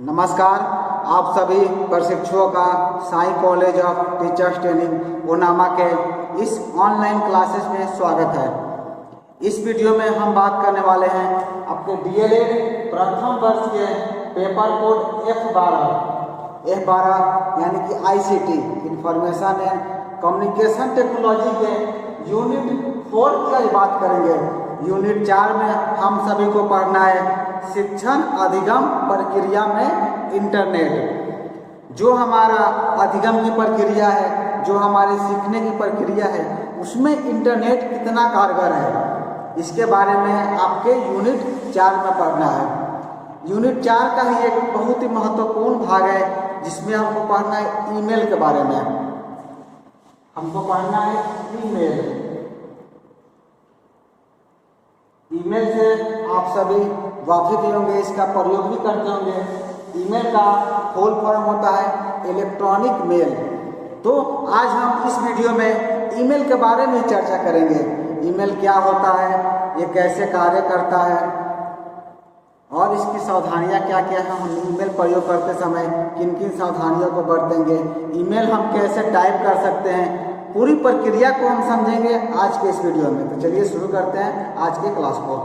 नमस्कार, आप सभी प्रशिक्षुओं का Sai college of teachers training ओनामा के इस ऑनलाइन क्लासेस में स्वागत है। इस वीडियो में हम बात करने वाले हैं आपके डीएलएड प्रथम वर्ष के पेपर कोड F12 यानी कि ICT information and communication technology के यूनिट 4 की आज बात करेंगे। यूनिट 4 में हम सभी को पढ़ना है शिक्षण अधिगम प्रक्रिया में इंटरनेट। जो हमारा अधिगम की प्रक्रिया है, जो हमारे सीखने की प्रक्रिया है, उसमें इंटरनेट कितना कारगर है, इसके बारे में आपके यूनिट 4 में पढ़ना है। यूनिट 4 का ही एक बहुत ही महत्वपूर्ण भाग है जिसमें हमको पढ़ना है ईमेल के बारे में। हमको पढ़ना है ईमेल। ईमेल से आप सभी वाकिफ ही होंगे, इसका प्रयोग भी करते होंगे। ईमेल का फुल फॉर्म होता है इलेक्ट्रॉनिक मेल। तो आज हम इस वीडियो में ईमेल के बारे में चर्चा करेंगे। ईमेल क्या होता है, ये कैसे कार्य करता है और इसकी सावधानियां क्या क्या हैं। हम ईमेल प्रयोग करते समय किन किन सावधानियों को बरतेंगे, ईमेल हम कैसे टाइप कर सकते हैं, पूरी प्रक्रिया को हम समझेंगे आज के इस वीडियो में। तो चलिए शुरू करते हैं आज के क्लास को।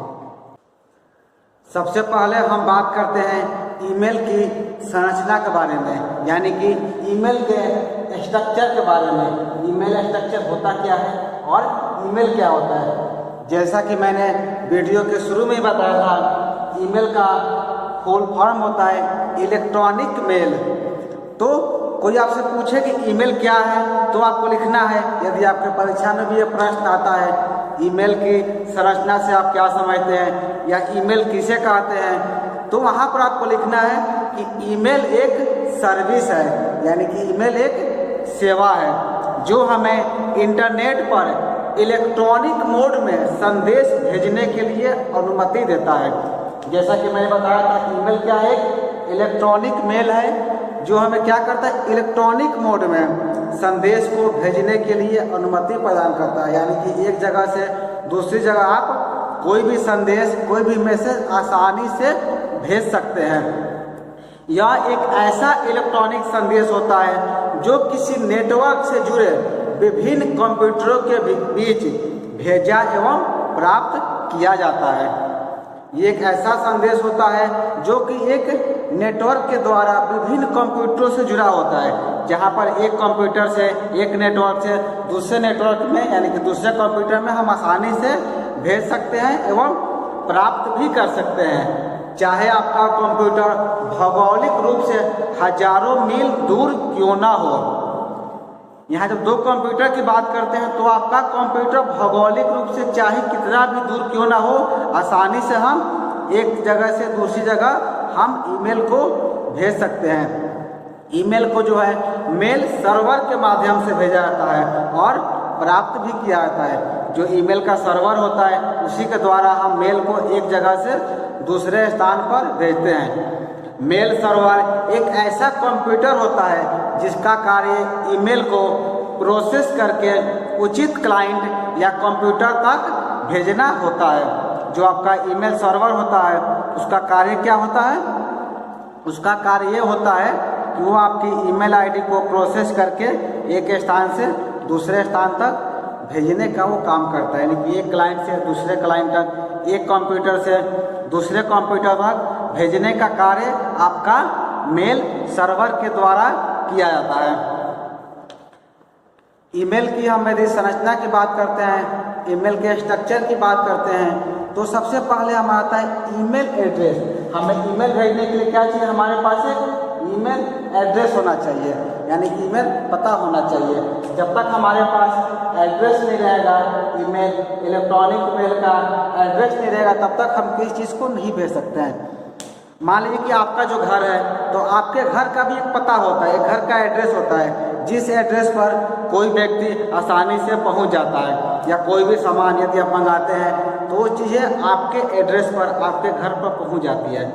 सबसे पहले हम बात करते हैं ईमेल की संरचना के बारे में, यानी कि ईमेल के स्ट्रक्चर के बारे में। ईमेल स्ट्रक्चर होता क्या है और ईमेल क्या होता है। जैसा कि मैंने वीडियो के शुरू में ही बताया था, ईमेल का फुल फॉर्म होता है इलेक्ट्रॉनिक मेल। तो कोई आपसे पूछे कि ईमेल क्या है तो आपको लिखना है, यदि आपके परीक्षा में भी ये प्रश्न आता है ईमेल की संरचना से आप क्या समझते हैं या ईमेल किसे कहते हैं, तो वहाँ पर आपको लिखना है कि ईमेल एक सर्विस है, यानी कि ईमेल एक सेवा है जो हमें इंटरनेट पर इलेक्ट्रॉनिक मोड में संदेश भेजने के लिए अनुमति देता है। जैसा कि मैंने बताया था, ईमेल क्या है, इलेक्ट्रॉनिक मेल है जो हमें क्या करता है, इलेक्ट्रॉनिक मोड में संदेश को भेजने के लिए अनुमति प्रदान करता है। यानी कि एक जगह से दूसरी जगह आप कोई भी संदेश, कोई भी मैसेज आसानी से भेज सकते हैं। यह एक ऐसा इलेक्ट्रॉनिक संदेश होता है जो किसी नेटवर्क से जुड़े विभिन्न कंप्यूटरों के बीच भेजा एवं प्राप्त किया जाता है। ये एक ऐसा संदेश होता है जो कि एक नेटवर्क के द्वारा विभिन्न कंप्यूटरों से जुड़ा होता है, जहां पर एक कंप्यूटर से, एक नेटवर्क से दूसरे नेटवर्क में, यानी कि दूसरे कंप्यूटर में हम आसानी से भेज सकते हैं एवं प्राप्त भी कर सकते हैं। चाहे आपका कंप्यूटर भौगोलिक रूप से हजारों मील दूर क्यों ना हो। यहाँ जब दो कंप्यूटर की बात करते हैं तो आपका कंप्यूटर भौगोलिक रूप से चाहे कितना भी दूर क्यों ना हो, आसानी से हम एक जगह से दूसरी जगह हम ईमेल को भेज सकते हैं। ईमेल को जो है मेल सर्वर के माध्यम से भेजा जाता है और प्राप्त भी किया जाता है। जो ईमेल का सर्वर होता है उसी के द्वारा हम मेल को एक जगह से दूसरे स्थान पर भेजते हैं। मेल सर्वर एक ऐसा कंप्यूटर होता है जिसका कार्य ईमेल को प्रोसेस करके उचित क्लाइंट या कंप्यूटर तक भेजना होता है। जो आपका ईमेल सर्वर होता है उसका कार्य क्या होता है, उसका कार्य ये होता है कि वो आपकी ईमेल आईडी को प्रोसेस करके एक स्थान से दूसरे स्थान तक भेजने का वो काम करता है। यानी कि एक क्लाइंट से दूसरे क्लाइंट तक, एक कंप्यूटर से दूसरे कंप्यूटर तक भेजने का कार्य आपका मेल सर्वर के द्वारा किया जाता है। ईमेल की हम यदि संरचना की बात करते हैं, ईमेल के स्ट्रक्चर की बात करते हैं, तो सबसे पहले हमारा आता है ईमेल एड्रेस। हमें ईमेल भेजने के लिए क्या चाहिए, हमारे पास एक ईमेल एड्रेस होना चाहिए, यानी कि ईमेल पता होना चाहिए। जब तक हमारे पास एड्रेस नहीं रहेगा, ईमेल इलेक्ट्रॉनिक मेल का एड्रेस नहीं रहेगा, तब तक हम किसी चीज़ को नहीं भेज सकते हैं। मान लीजिए कि आपका जो घर है तो आपके घर का भी एक पता होता है, एक घर का एड्रेस होता है, जिस एड्रेस पर कोई व्यक्ति आसानी से पहुंच जाता है या कोई भी सामान यदि आप मंगाते हैं तो वो चीज़ें आपके एड्रेस पर, आपके घर पर पहुंच जाती है।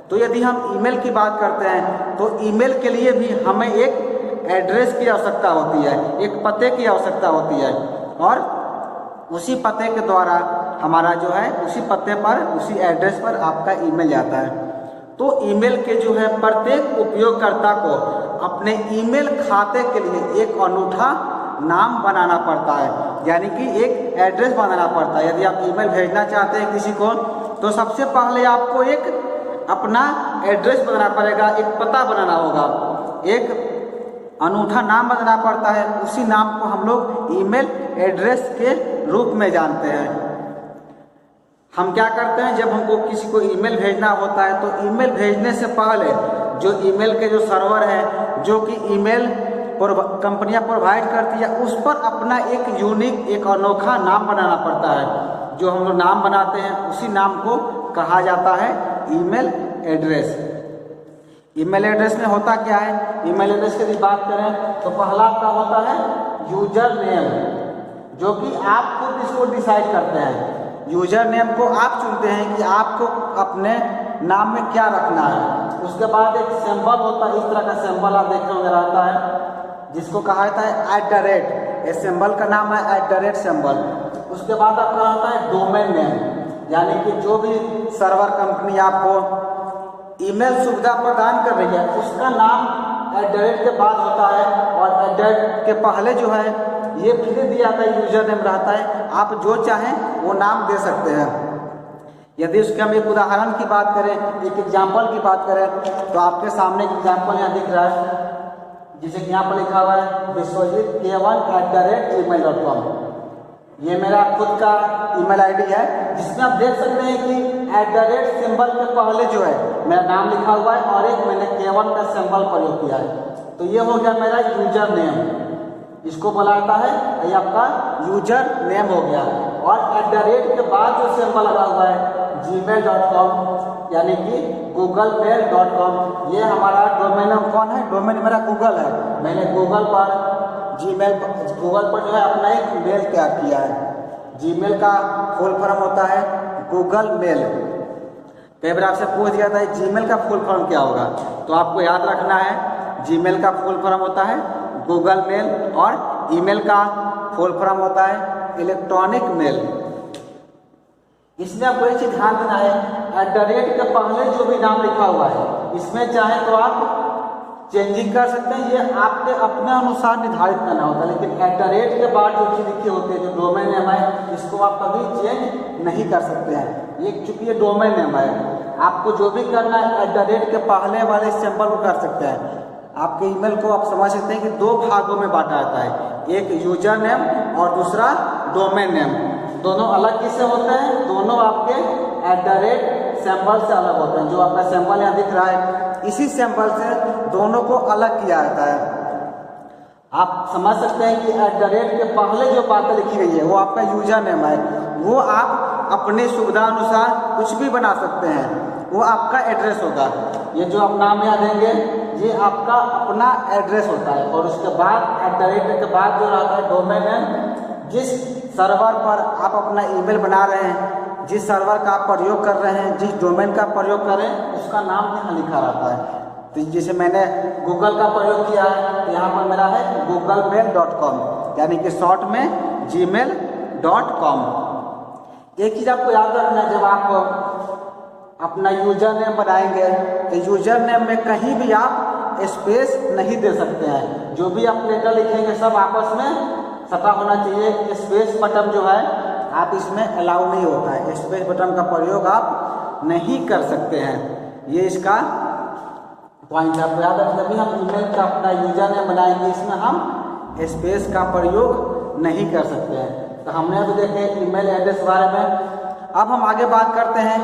तो यदि हम ईमेल की बात करते हैं तो ईमेल के लिए भी हमें एक एड्रेस की आवश्यकता होती है, एक पते की आवश्यकता होती है और उसी पते के द्वारा हमारा जो है उसी पते पर, उसी एड्रेस पर आपका ईमेल जाता है। तो ईमेल के जो है प्रत्येक उपयोगकर्ता को अपने ईमेल खाते के लिए एक अनूठा नाम बनाना पड़ता है, यानी कि एक एड्रेस बनाना पड़ता है। यदि आप ईमेल भेजना चाहते हैं किसी को, तो सबसे पहले आपको एक अपना एड्रेस बनाना पड़ेगा, एक पता बनाना होगा, एक अनूठा नाम बनाना पड़ता है। उसी नाम को हम लोग ईमेल एड्रेस के रूप में जानते हैं। हम क्या करते हैं, जब हमको किसी को ईमेल भेजना होता है तो ईमेल भेजने से पहले जो ईमेल के जो सर्वर हैं, जो कि ईमेल कंपनियां प्रोवाइड करती है, उस पर अपना एक यूनिक, एक अनोखा नाम बनाना पड़ता है। जो हम लोग नाम बनाते हैं उसी नाम को कहा जाता है ईमेल एड्रेस। ईमेल एड्रेस में होता क्या है, ईमेल एड्रेस की बात करें तो पहला आपका होता है यूजर नेम, जो कि आप खुद इसको डिसाइड करते हैं। यूजर नेम को आप चुनते हैं कि आपको अपने नाम में क्या रखना है। उसके बाद एक सिंबल होता है, इस तरह का सिंबल आप देख रहे होंगे रहता है, जिसको कहा जाता है @ इस सिंबल का नाम है @ सिंबल। उसके बाद आपका होता है डोमेन नेम, यानी कि जो भी सर्वर कंपनी आपको ईमेल सुविधा प्रदान कर रही है उसका नाम @ के बाद होता है, और @ के पहले जो है ये फ्री दिया जाता है, यूजर नेम रहता है। आप जो चाहें वो नाम दे सकते हैं। यदि उसके हम एक उदाहरण की बात करें, एक एग्जाम्पल की बात करें, तो आपके सामने एक एग्जाम्पल यहाँ दिख रहा है, जिसे कि यहाँ पर लिखा हुआ है विश्वजीत k1@gmail.com। ये मेरा खुद का ईमेल आईडी है, जिसमें आप देख सकते हैं कि @ सिंबल के पहले जो है मेरा नाम लिखा हुआ है और एक मैंने k1 का सिंबल प्रयोग किया है। तो ये हो गया मेरा यूजर नेम, इसको बोला जाता है, ये आपका यूजर नेम हो गया। और @ के बाद जो सिंबल लगा हुआ है gmail.com, यानी कि googlemail.com, ये हमारा डोमेन नेम कौन है, डोमेन मेरा गूगल है। मैंने गूगल पर गूगल पर जो है अपना एक मेल तैयार किया है। जीमेल का फुल फॉर्म होता है गूगल मेल। कई बार आपसे पूछ दिया था जीमेल का फुल फॉर्म क्या होगा, तो आपको याद रखना है जीमेल का फुल फॉर्म होता है गूगल मेल, और ईमेल का फुल फॉर्म होता है इलेक्ट्रॉनिक मेल। इसमें आपको एक चीज ध्यान देना है, @ के पहले जो भी नाम लिखा हुआ है इसमें चाहे तो आप चेंजिंग कर सकते हैं, ये आपके अपने अनुसार निर्धारित करना होता है। लेकिन @ के बाद जो चीज लिखी होती है, जो डोमेन नेम है, इसको आप कभी चेंज नहीं कर सकते हैं। ये चूंकि ये डोमेन नेम है, आपको जो भी करना है @ के पहले वाले सिंबल को कर सकते हैं। आपके ईमेल को आप समझ सकते हैं कि दो भागों में बांटा जाता है, एक यूजर नेम और दूसरा डोमेन नेम। दोनों अलग किससे होते हैं, दोनों आपके @ सिंबल से अलग होते हैं। जो आपका सिंबल यहाँ दिख रहा है, इसी सिंबल से दोनों को अलग किया जाता है। आप समझ सकते हैं कि @ के पहले जो बातें लिखी गई है वो आपका यूजर नेम है, वो आप अपनी सुविधा अनुसार कुछ भी बना सकते हैं, वो आपका एड्रेस होगा। ये जो आप नाम यहाँ देंगे ये आपका अपना एड्रेस होता है। और उसके बाद @ के बाद जो रहता है डोमेन नेम, जिस सर्वर पर आप अपना ईमेल बना रहे हैं, जिस सर्वर का आप प्रयोग कर रहे हैं, जिस डोमेन का प्रयोग कर रहे हैं, उसका नाम यहाँ लिखा रहता है। तो जैसे मैंने गूगल का प्रयोग किया है तो यहाँ पर मेरा है googlemail.com, यानी कि शॉर्ट में gmail.com। एक चीज़ आपको याद रखना है, जब आप अपना यूजर नेम बनाएंगे तो यूजर नेम में कहीं भी आप स्पेस नहीं दे सकते हैं। जो भी आप लेटर लिखेंगे सब आपस में सटा होना चाहिए। स्पेस बटन जो है आप इसमें अलाउ नहीं होता है, स्पेस बटन का प्रयोग आप नहीं कर सकते हैं। ये इसका पॉइंट आपको याद रखना। जब भी हम ईमेल का अपना यूजर नेम बनाएंगे इसमें हम स्पेस का प्रयोग नहीं कर सकते हैं। तो हमने अभी देखे ईमेल एड्रेस बारे में। अब हम आगे बात करते हैं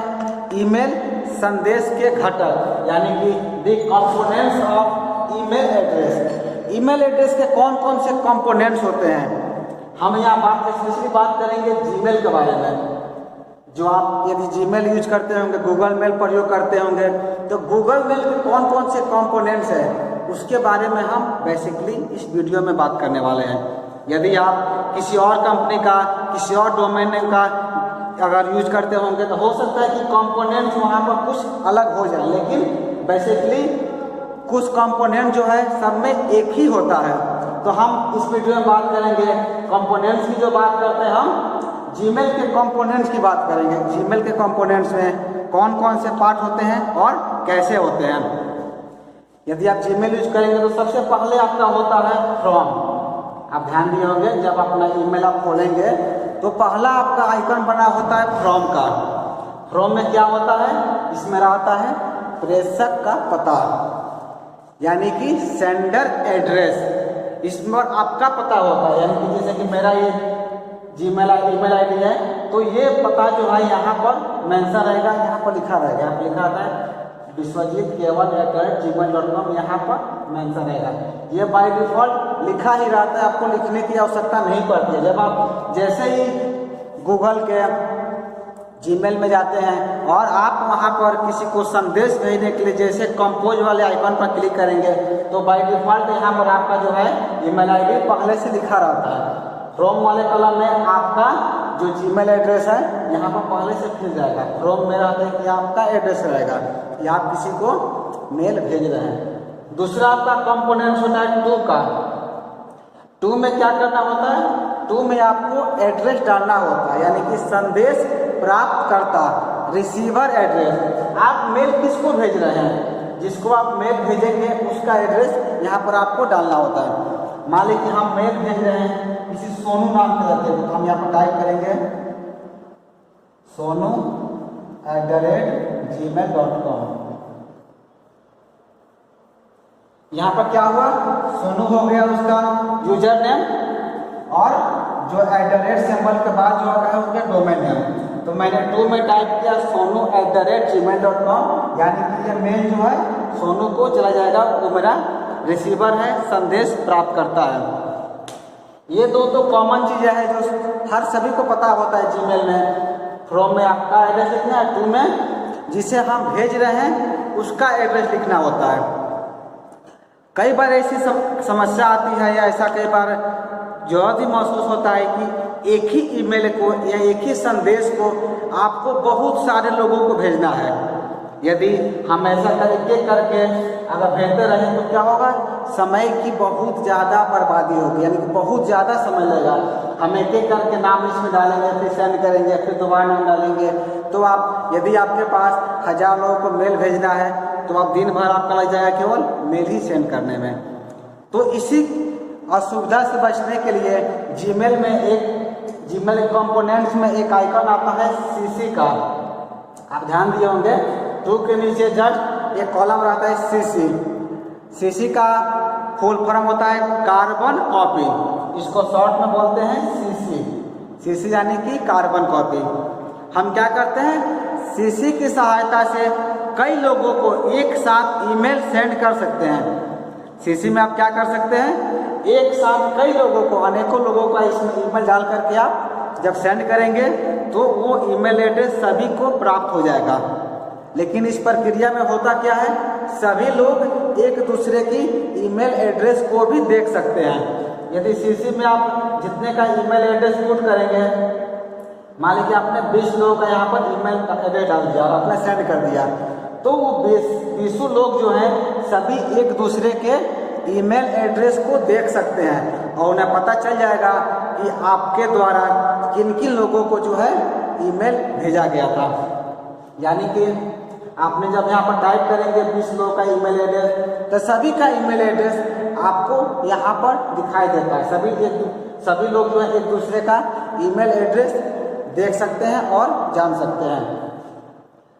ईमेल संदेश के घटक, यानी कि the components of email address. Email address के कौन कौन से कंपोनेंट्स होते हैं, हम यहाँ स्पेशली बात करेंगे जीमेल के बारे में। जो आप यदि जीमेल यूज करते होंगे, गूगल मेल प्रयोग करते होंगे, तो गूगल मेल के कौन कौन से कंपोनेंट्स हैं उसके बारे में हम बेसिकली इस वीडियो में बात करने वाले हैं। यदि आप किसी और कंपनी का, किसी और डोमेन नेम का अगर यूज करते होंगे तो हो सकता है कि कंपोनेंट्स वहाँ पर कुछ अलग हो जाए, लेकिन बेसिकली कुछ कंपोनेंट जो है सब में एक ही होता है। तो हम इस वीडियो में बात करेंगे कंपोनेंट्स की। जो बात करते हैं हम जीमेल के कंपोनेंट्स की बात करेंगे। जीमेल के कंपोनेंट्स में कौन कौन से पार्ट होते हैं और कैसे होते हैं। यदि आप जीमेल यूज करेंगे तो सबसे पहले आपका होता है फ्रॉम। आप ध्यान दिए होंगे जब अपना ईमेल आप खोलेंगे तो पहला आपका आइकन बना होता है फ्रॉम का। फ्रॉम में क्या होता है, इसमें रहता है प्रेषक का पता, यानी कि सेंडर एड्रेस। इसमें आपका पता होता है, यानी कि जैसे कि मेरा ये जीमेल ईमेल आईडी है तो ये पता जो है यहाँ पर मेंशन रहेगा, यहाँ पर लिखा रहेगा। यहाँ लिखा आता है biswajit@gmail.com, यहाँ पर मेंशन रहेगा। ये बाय डिफॉल्ट लिखा ही रहता है, आपको लिखने की आवश्यकता नहीं पड़ती है। जब आप जैसे ही गूगल के जीमेल में जाते हैं और आप वहाँ पर किसी को संदेश भेजने के लिए जैसे कंपोज वाले आइकन पर क्लिक करेंगे तो बाय डिफॉल्ट यहाँ पर आपका जो है ईमेल आईडी पहले से लिखा रहता है। फ्रॉम वाले कॉलम में आपका जो जीमेल एड्रेस है यहाँ पर पहले से फिल जाएगा। फ्रॉम में रहता है कि आपका एड्रेस रहेगा कि आप किसी को मेल भेज रहे हैं। दूसरा आपका कंपोनेंट्स होता है टू का। टू में क्या करना होता है, टू में आपको एड्रेस डालना होता है, यानी कि संदेश प्राप्त करता, रिसीवर एड्रेस। आप मेल किसको भेज रहे हैं, जिसको आप मेल भेजेंगे उसका एड्रेस यहाँ पर आपको डालना होता है। मान लीजिए हम मेल भेज रहे हैं किसी सोनू नाम के रहते हैं तो हम यहाँ पर टाइप करेंगे sonu@gmail.com। यहाँ पर क्या हुआ, सोनू हो गया उसका यूजर नेम और जो @ सिंबल के बाद जो आता है उसका डोमेन नेम। तो मैंने टू में टाइप किया sonu@gmail.com, यानी कि ये मेल जो है सोनू को चला जाएगा, वो मेरा रिसीवर है, संदेश प्राप्त करता है। ये दो तो कॉमन चीज़ें हैं जो हर सभी को पता होता है जीमेल में। फ्रॉम में आपका एड्रेस लिखना है, टू में जिसे हम भेज रहे हैं उसका एड्रेस लिखना होता है। कई बार ऐसी समस्या आती है या ऐसा कई बार जरूरत ही महसूस होता है कि एक ही ईमेल को या एक ही संदेश को आपको बहुत सारे लोगों को भेजना है। यदि हम ऐसा करके अगर भेजते रहें तो क्या होगा, समय की बहुत ज़्यादा बर्बादी होगी, यानी कि बहुत ज़्यादा समय लगेगा। हम एक एक करके नाम इसमें डालेंगे, फिर सेंड करेंगे, फिर दोबारा नाम डालेंगे। तो आप यदि आपके पास 1000 लोगों को मेल भेजना है तो आप दिन भर आपका लग जाएगा केवल मेल ही सेंड करने में। तो इसी असुविधा से बचने के लिए जीमेल में जीमेल कंपोनेंट्स में एक आइकन आता है सीसी का। आप ध्यान दिए होंगे, टू के नीचे जस्ट एक कॉलम रहता है सीसी। सीसी का फुल फॉर्म होता है कार्बन कॉपी, इसको शॉर्ट में बोलते हैं सीसी। सीसी यानी कि कार्बन कॉपी। हम क्या करते हैं, सीसी की सहायता से कई लोगों को एक साथ ईमेल सेंड कर सकते हैं। सीसी में आप क्या कर सकते हैं, एक साथ कई लोगों को, अनेकों लोगों का इसमें ईमेल डाल करके आप जब सेंड करेंगे तो वो ईमेल एड्रेस सभी को प्राप्त हो जाएगा। लेकिन इस प्रक्रिया में होता क्या है, सभी लोग एक दूसरे की ईमेल एड्रेस को भी देख सकते हैं। यदि सीसी में आप जितने का ईमेल एड्रेस पुट करेंगे, मान लीजिए आपने 20 लोगों का यहाँ पर ईमेल एड्रेस डाल दिया और आपने सेंड कर दिया, तो वो 20 लोग जो हैं सभी एक दूसरे के ईमेल एड्रेस को देख सकते हैं और उन्हें पता चल जाएगा कि आपके द्वारा किन किन लोगों को जो है ईमेल भेजा गया था। यानी कि आपने जब यहाँ पर टाइप करेंगे 20 लोगों का ईमेल एड्रेस, तो सभी का ईमेल एड्रेस आपको यहाँ पर दिखाई देता है। सभी लोग जो है एक दूसरे का ईमेल एड्रेस देख सकते हैं और जान सकते हैं।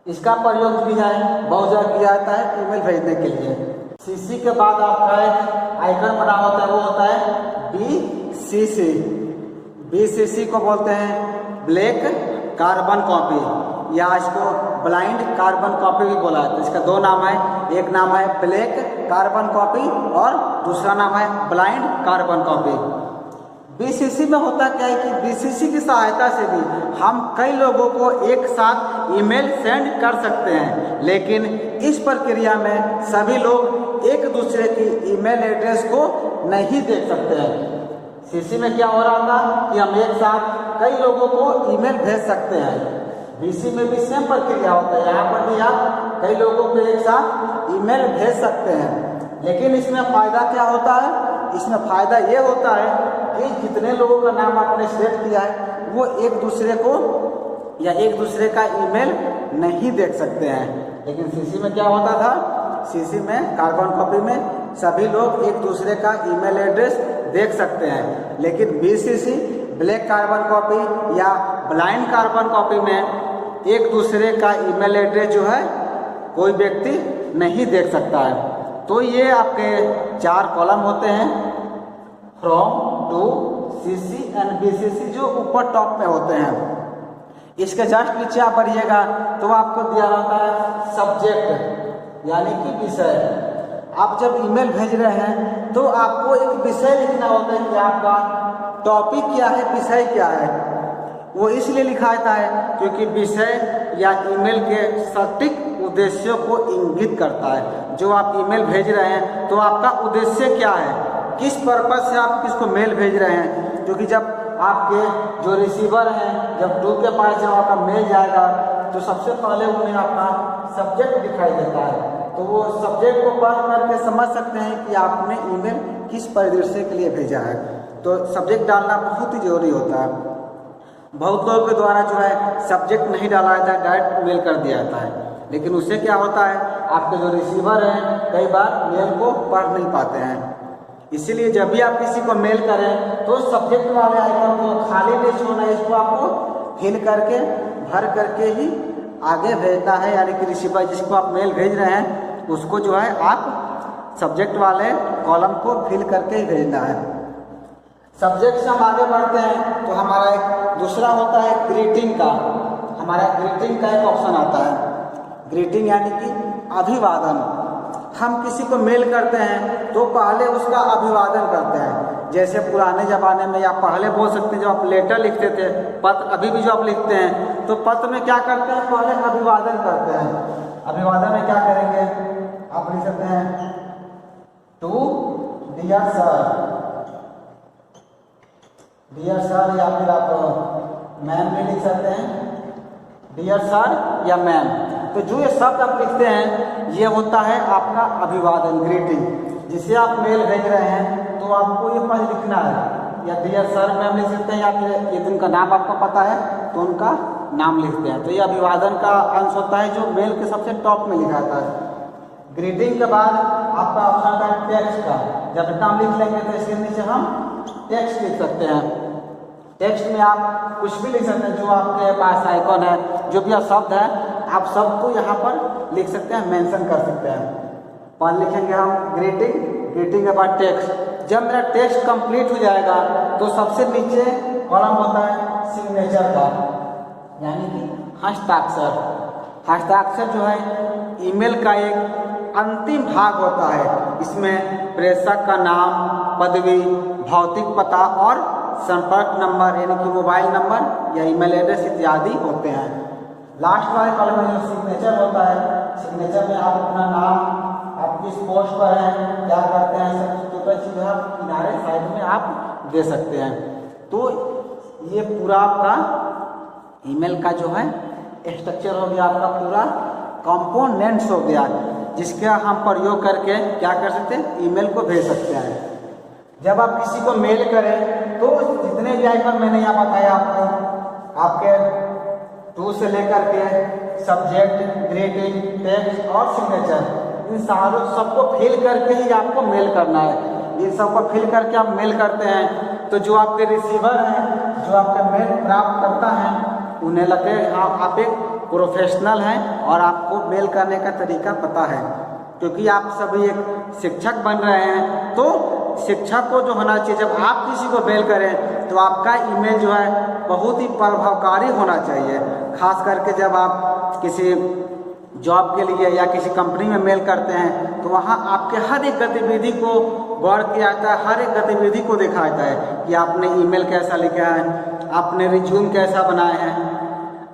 इसका प्रयोग भी है बहुत जगह किया जाता है ईमेल भेजने के लिए। सीसी के बाद आपका एक आइकन बना होता है, वो होता है बीसीसी। बीसीसी को बोलते हैं ब्लैक कार्बन कॉपी, या इसको ब्लाइंड कार्बन कॉपी भी बोला जाता है। इसका दो नाम है, एक नाम है ब्लैक कार्बन कॉपी और दूसरा नाम है ब्लाइंड कार्बन कॉपी। बीसीसी में होता क्या है कि बीसीसी की सहायता से भी हम कई लोगों को एक साथ ईमेल सेंड कर सकते हैं, लेकिन इस प्रक्रिया में सभी लोग एक दूसरे की ईमेल एड्रेस को नहीं देख सकते हैं। सीसी में क्या हो रहा था कि हम एक साथ कई लोगों को ईमेल भेज सकते हैं। बीसी में भी सेम प्रक्रिया होता है, यहाँ पर भी आप कई लोगों को एक साथ ईमेल भेज सकते हैं। लेकिन इसमें फ़ायदा क्या होता है, इसमें फ़ायदा ये होता है कि जितने लोगों का नाम आपने सेलेक्ट किया है वो एक दूसरे को या एक दूसरे का ईमेल नहीं देख सकते हैं। लेकिन सीसी में क्या होता था, सीसी में कार्बन कॉपी में सभी लोग एक दूसरे का ईमेल एड्रेस देख सकते हैं। लेकिन बीसीसी ब्लैक कार्बन कॉपी या ब्लाइंड कार्बन कॉपी में एक दूसरे का ईमेल एड्रेस जो है कोई व्यक्ति नहीं देख सकता है। तो ये आपके 4 कॉलम होते हैं, from, to, CC and BCC, जो ऊपर टॉप में होते हैं। इसके जस्ट नीचे आप पढ़िएगा तो आपको दिया रहता है सब्जेक्ट, यानी कि विषय। आप जब ईमेल भेज रहे हैं तो आपको एक विषय लिखना होता है कि आपका टॉपिक क्या है, विषय क्या है। वो इसलिए लिखा जाता है क्योंकि विषय या ईमेल के सटीक उद्देश्यों को इंगित करता है। जो आप ईमेल भेज रहे हैं तो आपका उद्देश्य क्या है, किस पर्पस से आप किसको मेल भेज रहे हैं। क्योंकि जब आपके जो रिसीवर हैं, जब टू के पास जब आपका मेल जाएगा तो सबसे पहले उन्हें आपका सब्जेक्ट दिखाई देता है। तो वो सब्जेक्ट को पढ़ करके समझ सकते हैं कि आपने ईमेल किस परिदृश्य के लिए भेजा है। तो सब्जेक्ट डालना बहुत ही जरूरी होता है। बहुत लोगों के द्वारा जो है सब्जेक्ट नहीं डाला जाता है, डायरेक्ट मेल कर दिया जाता है। लेकिन उससे क्या होता है, आपके जो रिसीवर हैं कई बार मेल को पढ़ नहीं पाते हैं। इसीलिए जब भी आप किसी को मेल करें तो सब्जेक्ट वाले आइकन को खाली नहीं छोड़ना, इसको आपको फिल करके भर करके ही आगे भेजना है। यानी कि रिसीवर जिसको आप मेल भेज रहे हैं उसको जो है आप सब्जेक्ट वाले कॉलम को फिल करके ही भेजना है। सब्जेक्ट से हम आगे बढ़ते हैं तो हमारा एक दूसरा होता है ग्रीटिंग का। हमारा ग्रीटिंग का एक ऑप्शन आता है, ग्रीटिंग यानी कि अभिवादन। हम किसी को मेल करते हैं तो पहले उसका अभिवादन करते हैं। जैसे पुराने ज़माने में या पहले बोल सकते हैं, जब आप लेटर लिखते थे, पत्र अभी भी जो आप लिखते हैं तो पत्र में क्या करते हैं, पहले अभिवादन करते हैं। अभिवादन में क्या करेंगे, आप लिख सकते हैं to dear sir, dear sir, या फिर आप मैम भी लिख सकते हैं, डियर सर या मैम। तो जो ये शब्द आप लिखते हैं ये होता है आपका अभिवादन, ग्रीटिंग। जिसे आप मेल भेज रहे हैं तो आपको ये पहले लिखना है, या डियर सर मैम लिख सकते हैं, या फिर यदि उनका नाम आपको पता है तो उनका नाम लिखते हैं। तो ये अभिवादन का अंश होता है जो मेल के सबसे टॉप में लिखा जाता है। ग्रीटिंग के बाद आपका ऑप्शन आता है टेक्स्ट का। जब नाम लिख लेंगे तो इसके नीचे हम टेक्स्ट लिख सकते हैं। टेक्स्ट में आप कुछ भी लिख सकते हैं, जो आपके पास आइकॉन है, जो भी शब्द है आप सबको यहाँ पर लिख सकते हैं, मेंशन कर सकते हैं। पहले लिखेंगे हम ग्रीटिंग, ग्रीटिंग के बाद टेक्स्ट। जब मेरा टेक्स्ट कंप्लीट हो जाएगा तो सबसे नीचे कॉलम होता है सिग्नेचर का, यानी कि हस्ताक्षर। हस्ताक्षर जो है ईमेल का एक अंतिम भाग होता है। इसमें प्रेषक का नाम, पदवी, भौतिक पता और संपर्क नंबर यानी कि मोबाइल नंबर या ईमेल एड्रेस इत्यादि होते हैं। लास्ट वाले कॉलम में जो सिग्नेचर होता है, सिग्नेचर में आप अपना नाम, आप किस पोस्ट पर हैं, क्या करते हैं, सब छोटा चीज़ आप किनारे साइड में आप दे सकते हैं। तो ये पूरा आपका ईमेल का जो है स्ट्रक्चर हो गया, आपका पूरा कंपोनेंट्स हो गया, जिसका हम प्रयोग करके क्या कर सकते हैं, ईमेल को भेज सकते हैं। जब आप किसी को मेल करें तो जितने भी आइकन मैंने यहाँ बताया आपको, आपके टू से लेकर के सब्जेक्ट, ग्रीटिंग, टेक्स्ट और सिग्नेचर, इन सारों सबको फिल करके ही आपको मेल करना है। इन सबको फिल करके आप मेल करते हैं तो जो आपके रिसीवर हैं, जो आपका मेल प्राप्त करता है, उन्हें लगे आप एक प्रोफेशनल हैं और आपको मेल करने का तरीका पता है। क्योंकि आप सभी एक शिक्षक बन रहे हैं तो शिक्षक को जो होना चाहिए, जब आप किसी को मेल करें तो आपका ईमेल जो है बहुत ही प्रभावकारी होना चाहिए। खास करके जब आप किसी जॉब के लिए या किसी कंपनी में मेल करते हैं तो वहाँ आपके हर एक गतिविधि को गौर किया जाता है, हर एक गतिविधि को देखा जाता है कि आपने ईमेल कैसा लिखा है, आपने रिज्यूम कैसा बनाए हैं।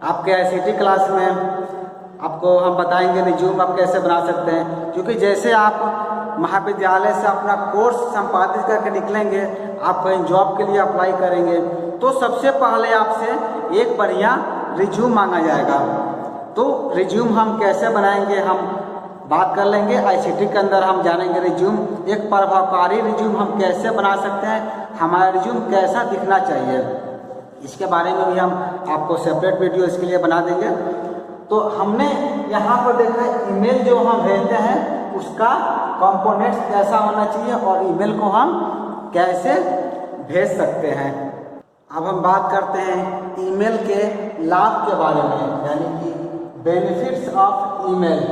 आपके ICT क्लास में आपको हम बताएंगे रिज्यूम आप कैसे बना सकते हैं। क्योंकि जैसे आप महाविद्यालय से अपना कोर्स संपादित करके निकलेंगे, आप कहीं जॉब के लिए अप्लाई करेंगे तो सबसे पहले आपसे एक बढ़िया रिज्यूम मांगा जाएगा। तो रिज्यूम हम कैसे बनाएंगे हम बात कर लेंगे। ICT के अंदर हम जानेंगे रिज्यूम, एक प्रभावकारी रिज्यूम हम कैसे बना सकते हैं, हमारा रिज्यूम कैसा दिखना चाहिए, इसके बारे में भी हम आपको सेपरेट वीडियो इसके लिए बना देंगे। तो हमने यहाँ पर देखा ईमेल जो हम भेजते हैं उसका कंपोनेंट्स कैसा होना चाहिए और ईमेल को हम कैसे भेज सकते हैं। अब हम बात करते हैं ईमेल के लाभ के बारे में, यानी कि बेनिफिट्स ऑफ ईमेल।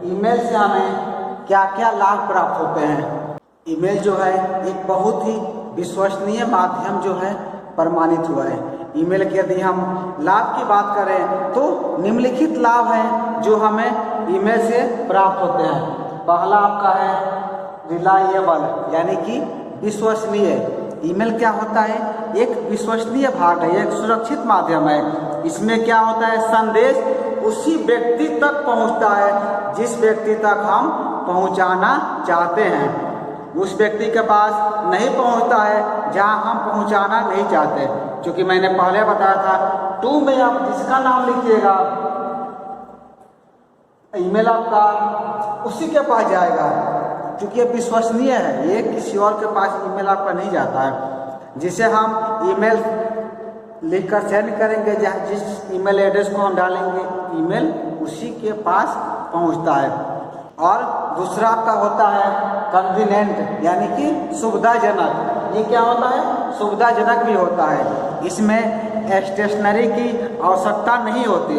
ईमेल से हमें क्या क्या लाभ प्राप्त होते हैं। ईमेल जो है एक बहुत ही विश्वसनीय माध्यम जो है प्रमाणित हुआ है। ईमेल के यदि हम लाभ की बात करें तो निम्नलिखित लाभ हैं जो हमें ईमेल से प्राप्त होते हैं। पहला आपका है रिलायबल, यानी कि विश्वसनीय। ईमेल क्या होता है, एक विश्वसनीय भाग है, एक सुरक्षित माध्यम है। इसमें क्या होता है, संदेश उसी व्यक्ति तक पहुंचता है जिस व्यक्ति तक हम पहुंचाना चाहते हैं। उस व्यक्ति के पास नहीं पहुंचता है जहां हम पहुंचाना नहीं चाहते। क्योंकि मैंने पहले बताया था, टू में आप जिसका नाम लिखिएगा ईमेल आपका उसी के पास जाएगा, क्योंकि ये विश्वसनीय है। ये किसी और के पास ईमेल आपका नहीं जाता है। जिसे हम ईमेल लिखकर सेंड करेंगे, जिस ईमेल एड्रेस को हम डालेंगे ईमेल उसी के पास पहुंचता है। और दूसरा आपका होता है कन्वीनिएंट, यानी कि सुविधाजनक। ये क्या होता है, सुविधाजनक भी होता है। इसमें स्टेशनरी की आवश्यकता नहीं होती।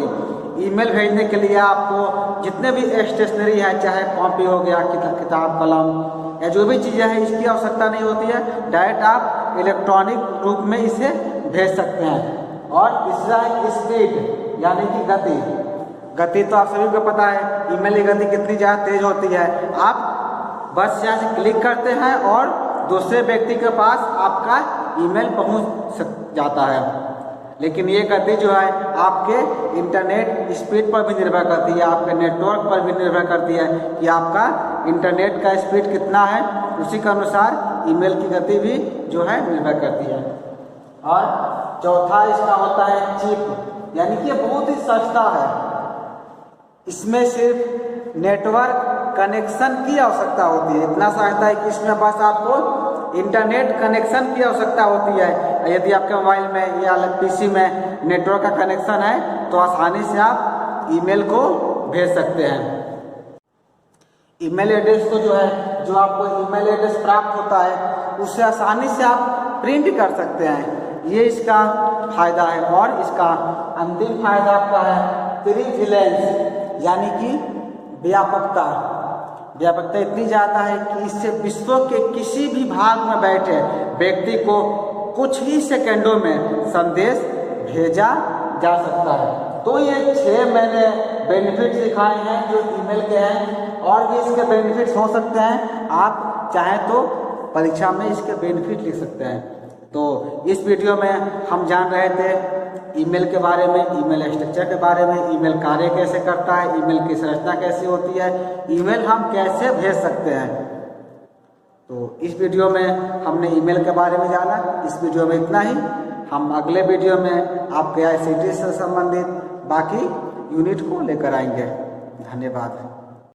ईमेल भेजने के लिए आपको जितने भी स्टेशनरी है, चाहे कॉपी हो गया, किताब कलम या जो भी चीज़ें हैं, इसकी आवश्यकता नहीं होती है। डायरेक्ट आप इलेक्ट्रॉनिक रूप में इसे भेज सकते हैं। और तीसरा है स्पीड, यानी कि गति। गति तो आप सभी को पता है, ईमेल की गति कितनी ज़्यादा तेज होती है। आप बस यहाँ से क्लिक करते हैं और दूसरे व्यक्ति के पास आपका ईमेल पहुँच जाता है। लेकिन ये गति जो है आपके इंटरनेट स्पीड पर भी निर्भर करती है, आपके नेटवर्क पर भी निर्भर करती है कि आपका इंटरनेट का स्पीड कितना है। उसी के अनुसार ईमेल की गति भी जो है निर्भर करती है। और चौथा इसका होता है चीप, यानी कि ये बहुत ही सस्ता है। इसमें सिर्फ नेटवर्क कनेक्शन की आवश्यकता होती है। इतना सस्ता है कि इसमें बस आपको इंटरनेट कनेक्शन की आवश्यकता होती है। यदि आपके मोबाइल में या पीसी में नेटवर्क का कनेक्शन है तो आसानी से आप ईमेल को भेज सकते हैं। ईमेल एड्रेस को जो है, जो आपको ईमेल एड्रेस प्राप्त होता है उससे आसानी से आप प्रिंट कर सकते हैं। ये इसका फायदा है। और इसका अंतिम फायदा आपका है प्रीविलेंस, यानी कि व्यापकता। व्यापकता इतनी ज़्यादा है कि इससे विश्व के किसी भी भाग में बैठे व्यक्ति को कुछ ही सेकंडों में संदेश भेजा जा सकता है। तो ये 6 मैंने बेनिफिट्स दिखाए हैं जो ईमेल के हैं, और भी इसके बेनिफिट्स हो सकते हैं। आप चाहें तो परीक्षा में इसके बेनिफिट लिख सकते हैं। तो इस वीडियो में हम जान रहे थे ईमेल के बारे में, ईमेल स्ट्रक्चर के बारे में, ईमेल कार्य कैसे करता है, ईमेल की संरचना कैसी होती है, ईमेल हम कैसे भेज सकते हैं। तो इस वीडियो में हमने ईमेल के बारे में जाना। इस वीडियो में इतना ही। हम अगले वीडियो में आपके ICT से संबंधित बाकी यूनिट को लेकर आएंगे। धन्यवाद।